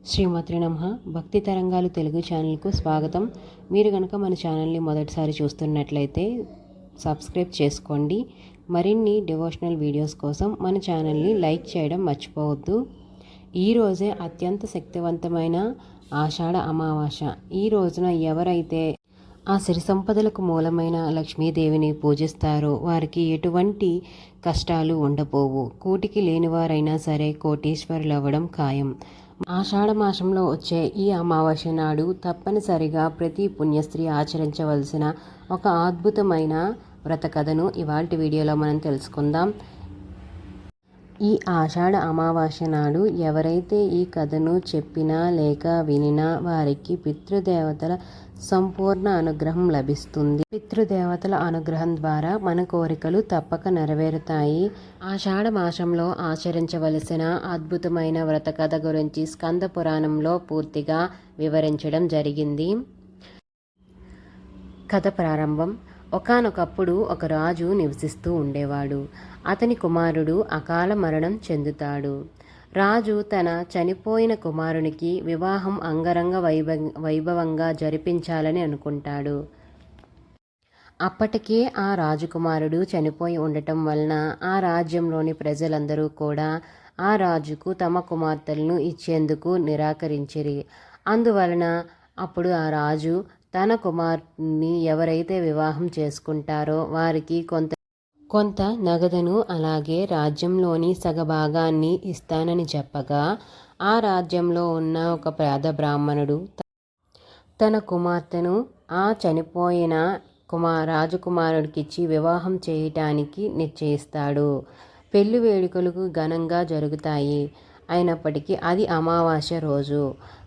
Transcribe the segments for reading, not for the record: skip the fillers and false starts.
శ్రీమాత్రే నమః. భక్తి తరంగాలు తెలుగు ఛానల్కు స్వాగతం. మీరు కనుక మన ఛానల్ని మొదటిసారి చూస్తున్నట్లయితే సబ్స్క్రైబ్ చేసుకోండి. మరిన్ని డివోషనల్ వీడియోస్ కోసం మన ఛానల్ని లైక్ చేయడం మర్చిపోవద్దు. ఈరోజే అత్యంత శక్తివంతమైన ఆషాఢ అమావాస్య. ఈ రోజున ఎవరైతే ఆ సిరి సంపదలకు మూలమైన లక్ష్మీదేవిని పూజిస్తారో వారికి ఎటువంటి కష్టాలు ఉండబోవు. కూటికి లేనివారైనా సరే కోటీశ్వరులు అవ్వడం ఖాయం. ఆషాఢ మాసంలో వచ్చే ఈ అమావాస్య నాడు తప్పనిసరిగా ప్రతి పుణ్యస్త్రీ ఆచరించవలసిన ఒక అద్భుతమైన వ్రత కథను ఇవాల్టి వీడియోలో మనం తెలుసుకుందాం. ఈ ఆషాఢ అమావాస్య నాడు ఎవరైతే ఈ కథను చెప్పినా లేక వినినా వారికి పితృదేవతల సంపూర్ణ అనుగ్రహం లభిస్తుంది. పితృదేవతల అనుగ్రహం ద్వారా మన కోరికలు తప్పక నెరవేరుతాయి. ఆషాఢ మాసంలో ఆచరించవలసిన అద్భుతమైన వ్రత కథ గురించి స్కంద పురాణంలో పూర్తిగా వివరించడం జరిగింది. కథ ప్రారంభం. ఒకానొకప్పుడు ఒక రాజు నివసిస్తూ ఉండేవాడు. అతని కుమారుడు అకాల మరణం చెందుతాడు. రాజు తన చనిపోయిన కుమారునికి వివాహం అంగరంగ వైభవంగా జరిపించాలని అనుకుంటాడు. అప్పటికే ఆ రాజకుమారుడు చనిపోయి ఉండటం వలన ఆ రాజ్యంలోని ప్రజలందరూ కూడా ఆ రాజుకు తమ కుమార్తెలను ఇచ్చేందుకు నిరాకరించిరి. అందువలన అప్పుడు ఆ రాజు తన కుమారుని ఎవరైతే వివాహం చేసుకుంటారో వారికి కొంత నగదును అలాగే రాజ్యంలోని సగభాగాన్ని ఇస్తానని చెప్పగా ఆ రాజ్యంలో ఉన్న ఒక పేద బ్రాహ్మణుడు తన కుమార్తెను ఆ చనిపోయిన రాజకుమారుడికిచ్చి వివాహం చేయటానికి నిశ్చయిస్తాడు. పెళ్లి వేడుకలకు ఘనంగా జరుగుతాయి. అయినప్పటికీ అది అమావాస్య రోజు.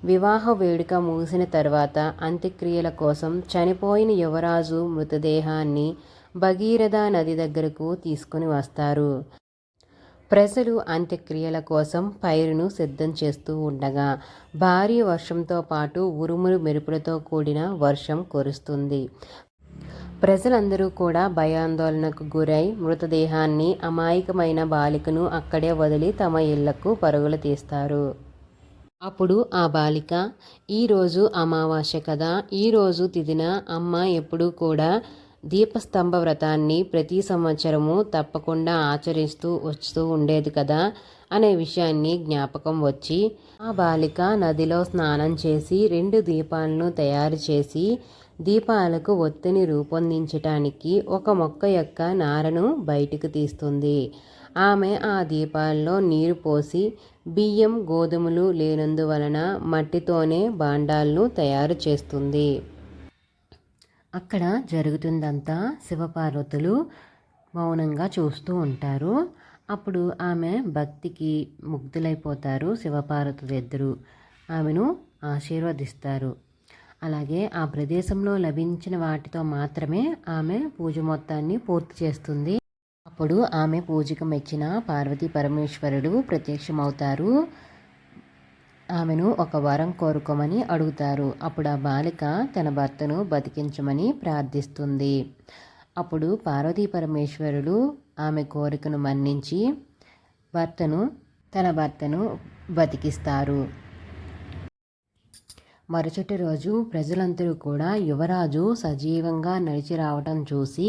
వివాహ వేడుక ముగిసిన తర్వాత అంత్యక్రియల కోసం చనిపోయిన యువరాజు మృతదేహాన్ని భగీరథ నది దగ్గరకు తీసుకుని వస్తారు. ప్రజలు అంత్యక్రియల కోసం పైరును సిద్ధం చేస్తూ ఉండగా భారీ వర్షంతో పాటు ఉరుములు మెరుపులతో కూడిన వర్షం కురుస్తుంది. ప్రజలందరూ కూడా భయాందోళనకు గురై మృతదేహాన్ని అమాయకమైన బాలికను అక్కడే వదిలి తమ ఇళ్లకు పరుగులు తీస్తారు. అప్పుడు ఆ బాలిక, ఈరోజు అమావాస్య కదా, ఈరోజు తిదిన అమ్మ ఎప్పుడూ కూడా దీపస్తంభ వ్రతాన్ని ప్రతి సంవత్సరము తప్పకుండా ఆచరిస్తూ వస్తూ ఉండేది కదా అనే విషయాన్ని జ్ఞాపకం వచ్చి ఆ బాలిక నదిలో స్నానం చేసి 2 దీపాలను తయారు చేసి దీపాలకు ఒత్తిని రూపొందించటానికి ఒక మొక్క యొక్క నారను బయటకు తీస్తుంది. ఆమె ఆ దీపాల్లో నీరు పోసి బియ్యం గోధుమలు లేనందువలన మట్టితోనే బాండాలను తయారు చేస్తుంది. అక్కడ జరుగుతుందంతా శివపార్వతులు మౌనంగా చూస్తూ ఉంటారు. అప్పుడు ఆమె భక్తికి ముగ్ధులైపోతారు. శివపార్వతులు ఇద్దరు ఆమెను ఆశీర్వదిస్తారు. అలాగే ఆ ప్రదేశంలో లభించిన వాటితో మాత్రమే ఆమె పూజ మొత్తాన్ని పూర్తి చేస్తుంది. అప్పుడు ఆమె పూజకు మెచ్చిన పార్వతీ పరమేశ్వరుడు ప్రత్యక్షమవుతారు. ఆమెను ఒక వరం కోరుకోమని అడుగుతారు. అప్పుడు ఆ బాలిక తన భర్తను బతికించమని ప్రార్థిస్తుంది. అప్పుడు పార్వతీ పరమేశ్వరుడు ఆమె కోరికను మన్నించి తన భర్తను బతికిస్తారు. మరుసటి రోజు ప్రజలందరూ కూడా యువరాజు సజీవంగా నడిచి రావటం చూసి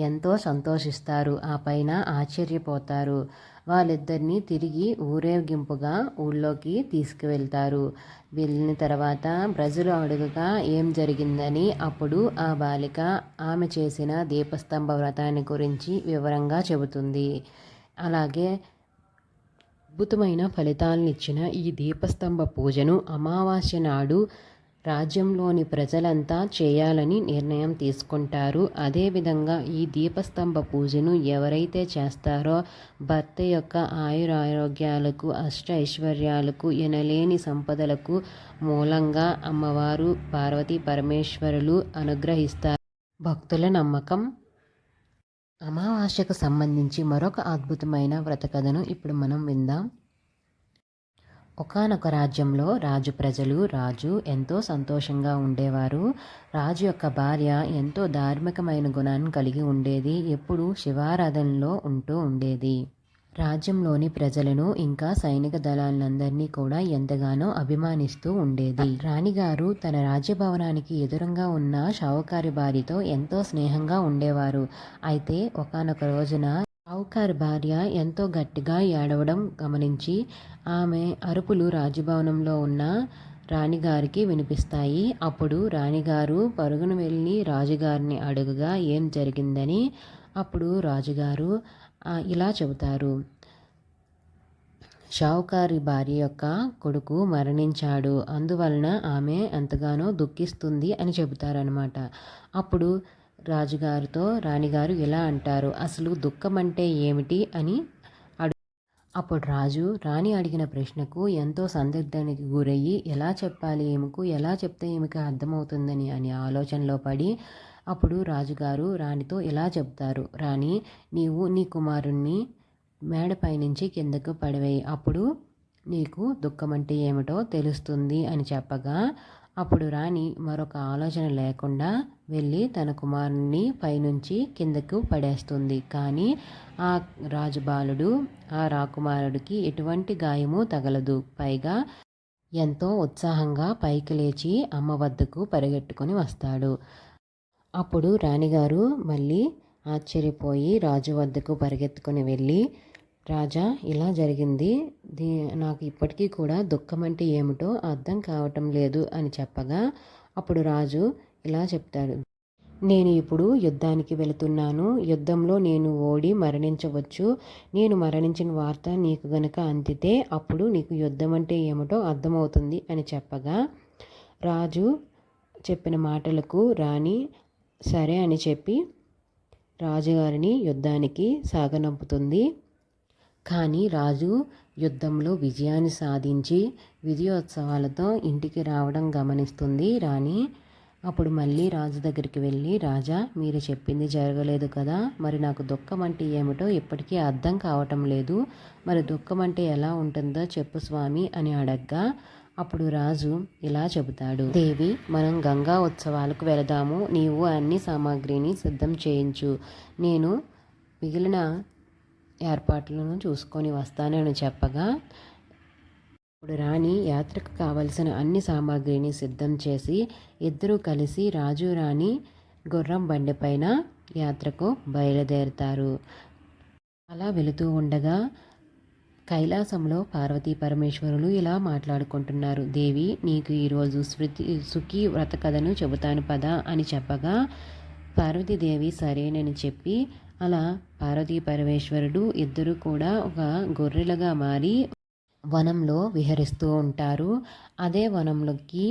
ఎంతో సంతోషిస్తారు. ఆ పైన ఆశ్చర్యపోతారు. వాళ్ళిద్దరినీ తిరిగి ఊరేగింపుగా ఊళ్ళోకి తీసుకువెళ్తారు. వెళ్ళిన తర్వాత ప్రజలు అడుగుగా ఏం జరిగిందని అప్పుడు ఆ బాలిక ఆమె చేసిన దీపస్తంభ వ్రతాన్ని గురించి వివరంగా చెబుతుంది. అలాగే అద్భుతమైన ఫలితాలనిచ్చిన ఈ దీపస్తంభ పూజను అమావాస్య నాడు రాజ్యంలోని ప్రజలంతా చేయాలని నిర్ణయం తీసుకుంటారు. అదేవిధంగా ఈ దీపస్తంభ పూజను ఎవరైతే చేస్తారో భర్త యొక్క ఆయురారోగ్యాలకు అష్ట ఐశ్వర్యాలకు ఎనలేని సంపదలకు మూలంగా అమ్మవారు పార్వతీ పరమేశ్వరులు అనుగ్రహిస్తారు. భక్తుల నమ్మకం. అమావాస్యకు సంబంధించి మరొక అద్భుతమైన వ్రత కథను ఇప్పుడు మనం విందాం. ఒకానొక రాజ్యంలో రాజు ఎంతో సంతోషంగా ఉండేవారు. రాజు యొక్క భార్య ఎంతో ధార్మికమైన గుణాన్ని కలిగి ఉండేది. ఎప్పుడూ శివారాధనలో ఉంటూ ఉండేది. రాజ్యంలోని ప్రజలను ఇంకా సైనిక దళాలందరినీ కూడా ఎంతగానో అభిమానిస్తూ ఉండేది. రాణిగారు తన రాజ్యభవనానికి ఎదురుగా ఉన్న షావుకారి భార్యతో ఎంతో స్నేహంగా ఉండేవారు. అయితే ఒకానొక రోజున షావుకారి భార్య ఎంతో గట్టిగా ఏడవడం గమనించి ఆమె అరుపులు రాజభవనంలో ఉన్న రాణిగారికి వినిపిస్తాయి. అప్పుడు రాణిగారు పరుగున వెళ్ళి రాజుగారిని అడుగుగా ఏం జరిగిందని. అప్పుడు రాజుగారు ఇలా చెబుతారు, షావుకారి భార్య యొక్క కొడుకు మరణించాడు, అందువలన ఆమె ఎంతగానో దుఃఖిస్తుంది అని చెబుతారనమాట. అప్పుడు రాజుగారితో రాణిగారు ఇలా అంటారు, అసలు దుఃఖం అంటే ఏమిటి అని అప్పుడు రాజు రాణి అడిగిన ప్రశ్నకు ఎంతో సందిగ్ధానికి గురయ్యి ఎలా చెప్పాలి, ఈమెకు ఎలా చెప్తే ఈమెకు అర్థమవుతుందని అని ఆలోచనలో పడి అప్పుడు రాజుగారు రాణితో ఇలా చెప్తారు, రాణి నీవు నీ కుమారుణ్ణి మేడపై నుంచి కిందకు పడివేయి, అప్పుడు నీకు దుఃఖం అంటే ఏమిటో తెలుస్తుంది అని చెప్పగా అప్పుడు రాణి మరొక ఆలోచన లేకుండా వెళ్ళి తన కుమారుని పైనుంచి కిందకు పడేస్తుంది. కానీ ఆ రాజుబాలుడు ఆ రాకుమారుడికి ఎటువంటి గాయము తగలదు. పైగా ఎంతో ఉత్సాహంగా పైకి లేచి అమ్మ వద్దకు పరిగెట్టుకొని వస్తాడు. అప్పుడు రాణిగారు మళ్ళీ ఆశ్చర్యపోయి రాజు వద్దకు పరిగెత్తుకొని వెళ్ళి, రాజా ఇలా జరిగింది, నాకు ఇప్పటికీ కూడా దుఃఖం అంటే ఏమిటో అర్థం కావటం లేదు అని చెప్పగా అప్పుడు రాజు ఇలా చెప్తాడు, నేను ఇప్పుడు యుద్ధానికి వెళుతున్నాను, యుద్ధంలో నేను ఓడి మరణించవచ్చు, నేను మరణించిన వార్త నీకు గనక అందితే అప్పుడు నీకు యుద్ధం అంటే ఏమిటో అర్థమవుతుంది అని చెప్పగా రాజు చెప్పిన మాటలకు రాణి సరే అని చెప్పి రాజుగారిని యుద్ధానికి సాగనంపుతుంది. కానీ రాజు యుద్ధంలో విజయాన్ని సాధించి విజయోత్సవాలతో ఇంటికి రావడం గమనిస్తుంది రాణి. అప్పుడు మళ్ళీ రాజు దగ్గరికి వెళ్ళి, రాజా మీరు చెప్పింది జరగలేదు కదా, మరి నాకు దుఃఖం అంటే ఏమిటో ఇప్పటికీ అర్థం కావటం లేదు, మరి దుఃఖం అంటే ఎలా ఉంటుందో చెప్పు స్వామి అని అడగ్గా అప్పుడు రాజు ఇలా చెబుతాడు, దేవి మనం గంగా ఉత్సవాలకు వెళదాము, నీవు అన్ని సామాగ్రిని సిద్ధం చేయించు, నేను మిగిలిన ఏర్పాట్లను చూసుకొని వస్తానని చెప్పగా ఇప్పుడు రాణి యాత్రకు కావలసిన అన్ని సామాగ్రిని సిద్ధం చేసి ఇద్దరూ కలిసి రాజు రాణి గుర్రం బండి పైన యాత్రకు బయలుదేరుతారు. అలా వెళుతూ ఉండగా కైలాసంలో పార్వతీ పరమేశ్వరులు ఇలా మాట్లాడుకుంటున్నారు, దేవి నీకు ఈరోజు సుఖీ వ్రత కథను చెబుతాను పదా అని చెప్పగా పార్వతీదేవి సరేనని చెప్పి అలా పార్వతీ పరమేశ్వరుడు ఇద్దరు కూడా ఒక గొర్రెలుగా మారి వనంలో విహరిస్తూ ఉంటారు. అదే వనంలోకి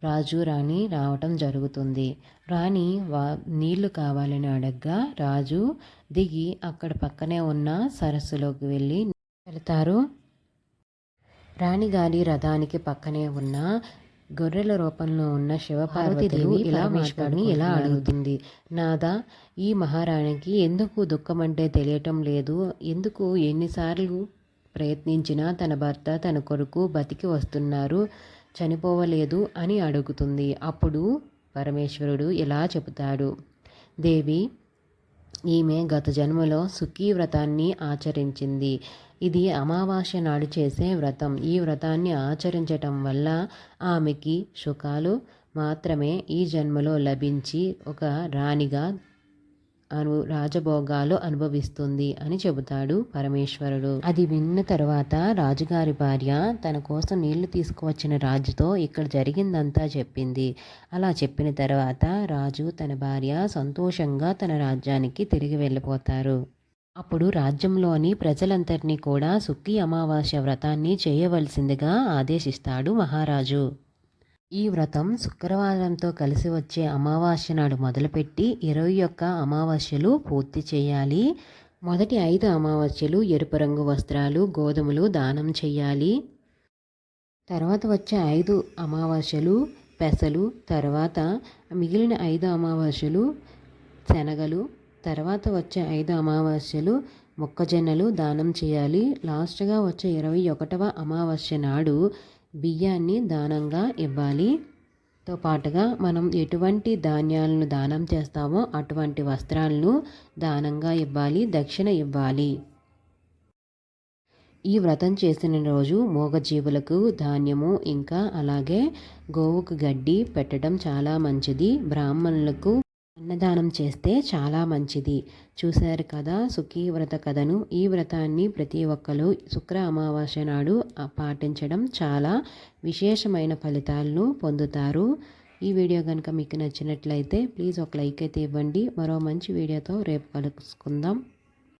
రాజు రాణి రావటం జరుగుతుంది. రాణి నీళ్లు కావాలని అడగ్గా రాజు దిగి అక్కడ పక్కనే ఉన్న సరస్సులోకి వెళ్తారు. రాణిగారి రథానికి పక్కనే ఉన్న గొర్రెల రూపంలో ఉన్న శివపార్వతిదేవి ఇలా మాట్లాడి ఇలా అడుగుతుంది, నాదా ఈ మహారాణికి ఎందుకు దుఃఖం అంటే తెలియటం లేదు, ఎందుకు ఎన్నిసార్లు ప్రయత్నించినా తన భర్త తన కొడుకు బతికి వస్తున్నారు, చనిపోవలేదు అని అడుగుతుంది. అప్పుడు పరమేశ్వరుడు ఇలా చెబుతాడు, దేవి ఈమె గత జన్మలో సుఖీ వ్రతాన్ని ఆచరించింది, ఇది అమావాస్య నాడు చేసే వ్రతం, ఈ వ్రతాన్ని ఆచరించటం వల్ల ఆమెకి సుఖాలు మాత్రమే ఈ జన్మలో లభించి ఒక రాణిగా రాజభోగాలు అనుభవిస్తుంది అని చెబుతాడు పరమేశ్వరుడు. అది విన్న తర్వాత రాజుగారి భార్య తన కోసం నీళ్లు తీసుకువచ్చిన రాజుతో ఇక్కడ జరిగిందంతా చెప్పింది. అలా చెప్పిన తర్వాత రాజు తన భార్య సంతోషంగా తన రాజ్యానికి తిరిగి వెళ్ళిపోతారు. అప్పుడు రాజ్యంలోని ప్రజలందరినీ కూడా సుఖీ అమావాస్య వ్రతాన్ని చేయవలసిందిగా ఆదేశిస్తాడు మహారాజు. ఈ వ్రతం శుక్రవారంతో కలిసి వచ్చే అమావాస్య నాడు మొదలుపెట్టి 21 అమావాస్యలు పూర్తి చేయాలి. మొదటి 5 అమావాస్యలు ఎరుపు రంగు వస్త్రాలు గోధుమలు దానం చేయాలి. తర్వాత వచ్చే 5 అమావాస్యలు పెసలు, తర్వాత మిగిలిన 5 అమావాస్యలు శనగలు, తర్వాత వచ్చే 5 అమావాస్యలు మొక్కజొన్నలు దానం చేయాలి. లాస్ట్గా వచ్చే 21వ అమావాస్య నాడు బియ్యాన్ని దానంగా ఇవ్వాలి. తో పాటుగా మనం ఎటువంటి ధాన్యాలను దానం చేస్తామో అటువంటి వస్త్రాలను దానంగా ఇవ్వాలి, దక్షిణ ఇవ్వాలి. ఈ వ్రతం చేసిన రోజు మూగజీవులకు ధాన్యము ఇంకా అలాగే గోవుకు గడ్డి పెట్టడం చాలా మంచిది. బ్రాహ్మణులకు అన్నదానం చేస్తే చాలా మంచిది. చూశారు కదా సుఖీ వ్రత కథను. ఈ వ్రతాన్ని ప్రతి ఒక్కరు శుక్ర అమావాస్య నాడు పాటించడం చాలా విశేషమైన ఫలితాలను పొందుతారు. ఈ వీడియో కనుక మీకు నచ్చినట్లయితే ప్లీజ్ ఒక లైక్ అయితే ఇవ్వండి. మరో మంచి వీడియోతో రేపు కలుసుకుందాం.